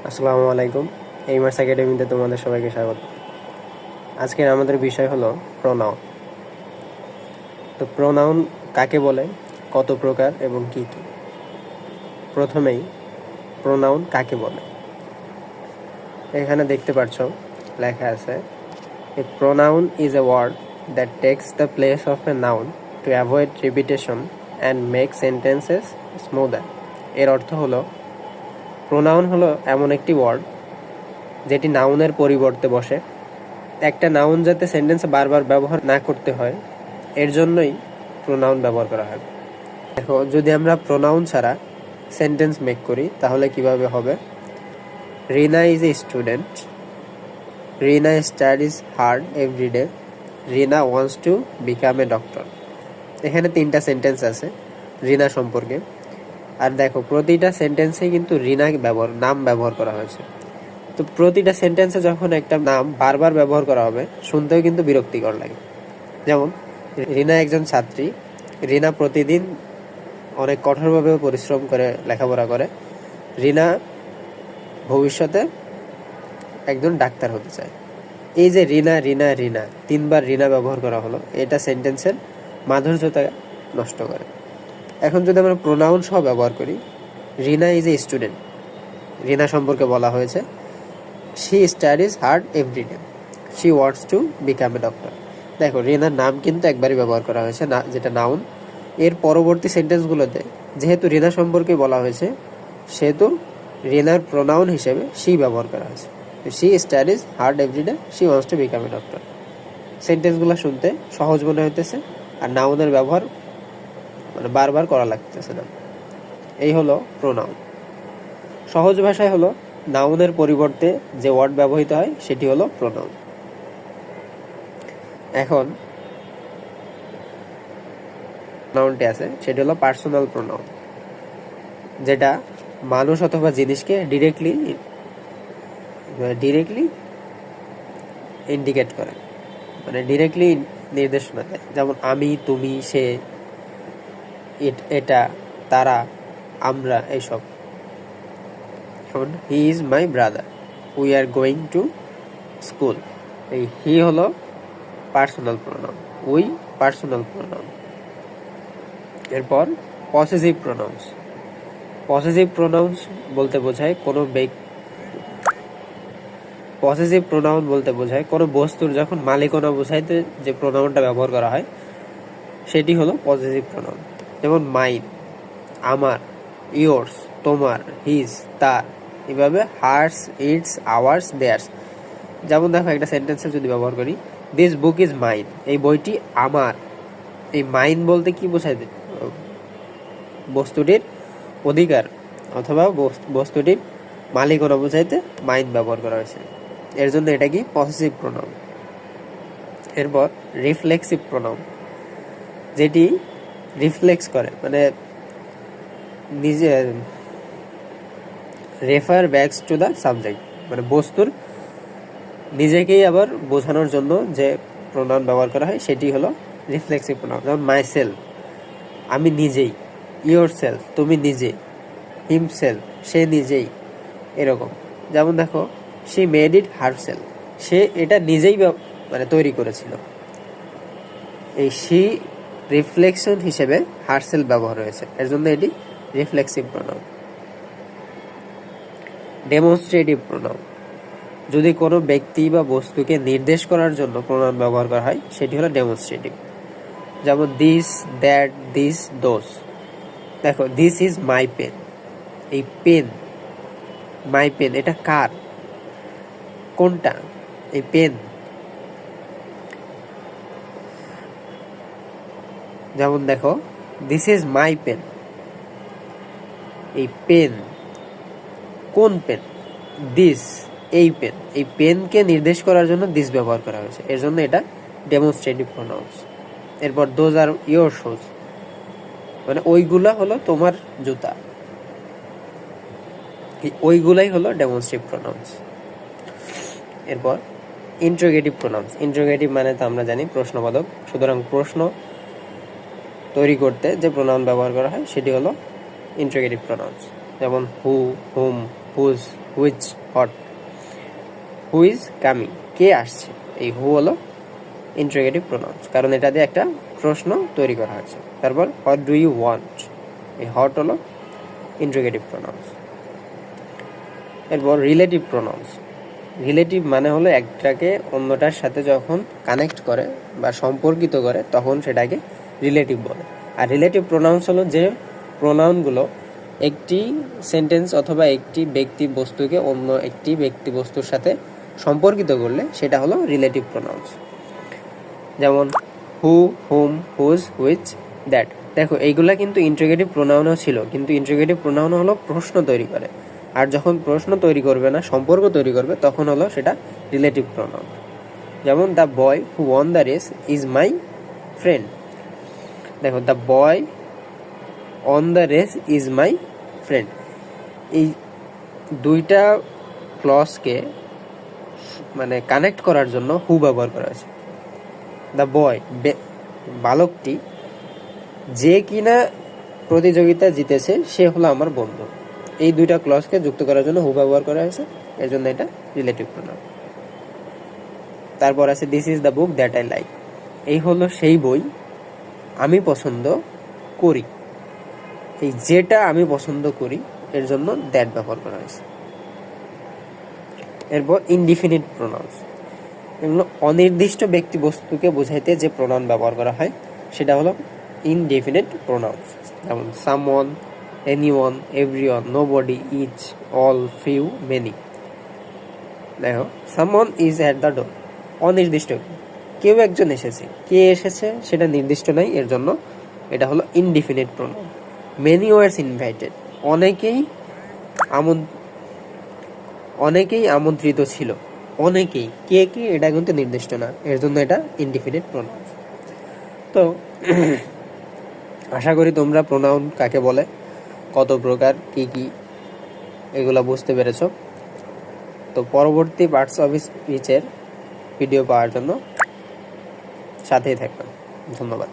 আসসালামু আলাইকুম। এইমার্স একাডেমিতে তোমাদের সবাইকে স্বাগত। আজকের আমাদের বিষয় হলো প্রোনাউন। তো প্রোনাউন কাকে বলে, কত প্রকার এবং কি কি। প্রথমেই প্রোনাউন কাকে বলে। এখানে দেখতে পাচ্ছ লেখা আছে, a pronoun is a word that takes the place of a noun to avoid repetition and make sentences smoother. এর অর্থ হলো, প্রোনাউন হলো এমন একটি ওয়ার্ড যেটি নাউনের পরিবর্তে বসে। একটা নাউন যাতে সেন্টেন্সে বারবার ব্যবহার না করতে হয়, এর জন্যই প্রোনাউন ব্যবহার করা হয়। দেখো, যদি আমরা প্রোনাউন ছাড়া সেন্টেন্স মেক করি তাহলে কিভাবে হবে। Rina is a student, Rina studies hard everyday, Rina wants to become a doctor. এখানে 3টা সেন্টেন্স আছে রিনা সম্পর্কে। আর দেখো, প্রতিটা সেন্টেন্সে কিন্তু রিনা নাম ব্যবহার করা হয়েছে। তো প্রতিটা সেন্টেন্সে যখন একটা নাম বারবার ব্যবহার করা হবে, শুনতেও কিন্তু বিরক্তিকর লাগে। যেমন, রিনা একজন ছাত্রী, রিনা প্রতিদিন অনেক কঠোরভাবে পরিশ্রম করে লেখাপড়া করে, রিনা ভবিষ্যতে একজন ডাক্তার হতে চায়। এই যে রিনা রিনা রিনা 3বার রিনা ব্যবহার করা হলো, এটা সেন্টেন্সের মাধুর্যতা নষ্ট করে। এখন যদি আমরা প্রোনাউন সহ ব্যবহার করি, রিনা ইজ এ স্টুডেন্ট, রিনা সম্পর্কে বলা হয়েছে she studies hard everyday, she wants to become a doctor. দেখো, রিনার নাম কিন্তু একবারই ব্যবহার করা হয়েছে, না যেটা নাউন। এর পরবর্তী সেন্টেন্সগুলোতে যেহেতু রিনা সম্পর্কে বলা হয়েছে, সেহেতু রিনার প্রোনাউন হিসেবে শি ব্যবহার করা হয়েছে। She studies hard everyday, she wants to become a doctor. সেন্টেন্সগুলো শুনতে সহজ মনে হইতেছে, আর নাউনের ব্যবহার বারবার করা লাগতেছে না। এই হলো প্রোনাউন। সহজ ভাষায় হলো, নাউনের পরিবর্তে যে ওয়ার্ড ব্যবহৃত হয় সেটি হলো প্রোনাউন। এখন প্রোনাউনটি আছে, সেটি হলো পার্সোনাল প্রোনাউন, যেটা মানুষ অথবা জিনিসকে ডিরেক্টলি ইন্ডিকেট করে, ডিরেক্টলি নির্দেশনা দেয়। যেমন আমি, তুমি, সে, এটা, তারা, আমরা, এইসব। যেমন he is my brother, we are going to school. এই হি হলো personal pronoun, we personal pronoun. এরপর পসেসিভ প্রোনাউন্স। পসেসিভ প্রোনাউন্স বলতে বোঝায় কোনো বস্তুর যখন মালিকানা বোঝাইতে যে প্রোনাউনটা ব্যবহার করা হয়, সেটি হলো পসেসিভ প্রোনাউন। যেমন মাইন, আমার, ইয়োর্স, তোমার, হিজ, তার, এভাবে হার্স, ইটস, আওয়ার্স, দেয়ার্স। যেমন দেখো, একটা সেন্টেন্সে যদি ব্যবহার করি, দিস বুক ইজ মাইন, এই বইটি আমার। এই মাইন বলতে কি বোঝায়? বস্তুটির অধিকার অথবা বস্তুটির মালিকানা বোঝাইতে মাইন ব্যবহার করা হয়েছে, এর জন্য এটা কি পসেসিভ প্রোনাউন। এরপর রিফ্লেক্সিভ প্রোনাউন, যেটি রিফ্লেক্স করে, নিজে refer backs to the subject, বস্তুর নিজেকেই আবার বোঝানোর জন্য যে প্রোনাউন ব্যবহার করা হয় সেটি হলো রিফ্লেক্সিভ প্রোনাউন। যেমন মাই সেলফ, আমি নিজেই, ইয়োর সেলফ, তুমি নিজে, হিমসেলফ, সে নিজেই, এরকম। যেমন দেখো, শি মেড ইট হারসেলফ, সে এটা নিজেই তৈরি করেছিল। এই শি রিফ্লেকশন হিসেবে হারসেলফ ব্যবহার হয়েছে, এর জন্য এটি রিফ্লেক্সিভ প্রোনাউন। ডেমনস্ট্রেটিভ প্রোনাউন, যদি কোনো ব্যক্তি বা বস্তুকে নির্দেশ করার জন্য প্রোনাউন ব্যবহার করা হয়, সেটি হলো ডেমনস্ট্রেটিভ। যেমন দিস, দ্যাট, দিস, দোজ। দেখো, দিস ইজ মাই পেন, এই পেন, মাই পেন, এটা কার, কোনটা, এই পেন। যেমন দেখো, দিস ইজ মাই পেন, এই পেন, কোন পেন, দিস, এই পেন। এই পেনকে নির্দেশ করার জন্য দিস ব্যবহার করা হয়েছে, এর জন্য এটা ডেমনস্ট্রেটিভ প্রোনাউন্স। এরপর দোজ আর ইয়োর শুজ, ওইগুলা হলো তোমার জুতা, ওইগুলাই হলো ডেমনস্ট্রেটিভ প্রোনাউন্স। এরপর ইন্টারোগেটিভ প্রোনাউন্স। ইন্টারোগেটিভ মানে তো আমরা জানি প্রশ্নবোধক, সুতরাং প্রশ্ন তৈরি করতে যে প্রোনাউন ব্যবহার করা হয় সেটি হলো ইন্টারোগেটিভ প্রোনাউন্স। যেমন who, whom, whose, which, what, who is coming, কে আসছে। এই হু হলো ইন্টারোগেটিভ প্রোনাউন্স, কারণ এটা দিয়ে একটা প্রশ্ন তৈরি করা হয়েছে। তারপর হোয়াট ডু ইউ ওয়ান্ট, এই হট হলো ইন্টারোগেটিভ প্রোনাউন্স। এরপর রিলেটিভ প্রোনাউন্স। রিলেটিভ মানে হলো একটাকে অন্যটার সাথে যখন কানেক্ট করে বা সম্পর্কিত করে তখন সেটাকে রিলেটিভ বলে। আর রিলেটিভ প্রোনাউন্স হলো যে প্রোনাউনগুলো একটি সেন্টেন্স অথবা একটি ব্যক্তি বস্তুকে অন্য একটি ব্যক্তি বস্তুর সাথে সম্পর্কিত করলে সেটা হলো রিলেটিভ প্রোনাউন্স। যেমন who, whom, whose, which, that. দেখো এইগুলা কিন্তু ইন্টারোগেটিভ প্রোনাউনও ছিল, কিন্তু ইন্টারোগেটিভ প্রোনাউন হলো প্রশ্ন তৈরি করে, আর যখন প্রশ্ন তৈরি করবে না, সম্পর্ক তৈরি করবে, তখন হলো সেটা রিলেটিভ প্রোনাউন। যেমন the boy who won the race is my friend. দেখো the boy on the race is my friend, এই দুইটা ক্লজকে মানে কানেক্ট করার জন্য হু ব্যবহার করা হয়েছে। দ্য বয়, বালকটি, যে কিনা প্রতিযোগিতা জিতেছে সে হলো আমার বন্ধু। এই দুইটা ক্লজকে যুক্ত করার জন্য হু ব্যবহার করা হয়েছে, এর জন্য এটা রিলেটিভ প্রোনাউন। তারপর আছে this is the book that I like, এই হলো সেই বই আমি পছন্দ করি। এই যেটা আমি পছন্দ করি এর জন্য দ্যাট ব্যবহার করা হয়েছে। এরপর ইনডিফিনিট প্রোনাউন্স, এগুলো অনির্দিষ্ট ব্যক্তি বস্তুকে বোঝাইতে যে প্রোনাউন ব্যবহার করা হয় সেটা হলো ইনডেফিনিট প্রোনাউন্স। যেমন someone, anyone, everyone, nobody, each, all, few, many. দেখো someone is at the door, অনির্দিষ্ট, কেউ একজন এসেছে, কে এসেছে সেটা নির্দিষ্ট নাই, এর জন্য এটা হলো ইনডিফিনিট প্রোনাউন। মেনি ওয়ার্স ইনভাইটেড, অনেকেই আমন্ত্রিত ছিল, অনেকেই, কে কে এটা কিন্তু নির্দিষ্ট না, এর জন্য এটা ইনডিফিনিট প্রোনাউন। তো আশা করি তোমরা প্রোনাউন কাকে বলে, কত প্রকার, কি কি, এগুলা বুঝতে পেরেছ। তো পরবর্তী পার্টস অফ স্পিচের ভিডিও পাওয়ার জন্য সাথেই থাকবেন। ধন্যবাদ।